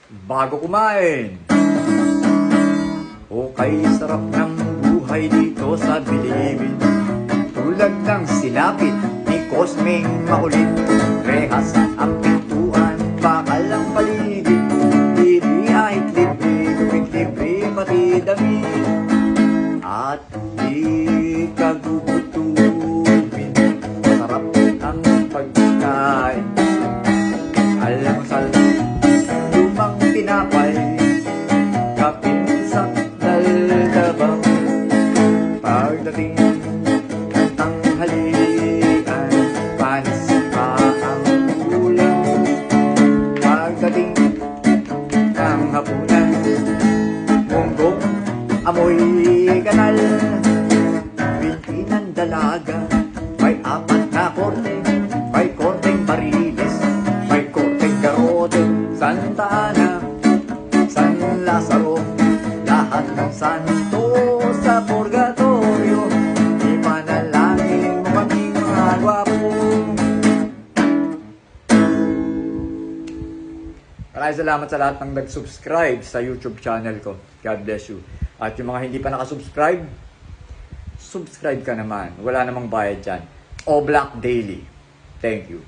bago kumain. Okay, sarap ng buhay dito sa Bilibid. Tulad ng sinapit ni Cosmeng makulit. Rehas ang pintuan, bakal ang paligid. Libre ay libre, pati damit. At di kagugutumin, masarap ang pagkain. Almusal, lumang tinapay, kapin sa daldabang. Pagdating ng tanghalian, panis pa ang ulam. Pagdating ng hapunan, munggong amoy kanal. Binti ng dalaga, may apat na korte, may korteng Bariles, may korteng Garote, Santa Ana, San Lazaro, lahat ng santo sa purgatorio. Ipanalangin mo kami mga gwapo. Maraming salamat sa lahat ng nag-subscribe sa YouTube channel ko. God bless you. At yung mga hindi pa nakasubscribe, subscribe ka naman. Wala namang bayad dyan. O Black Daily. Thank you.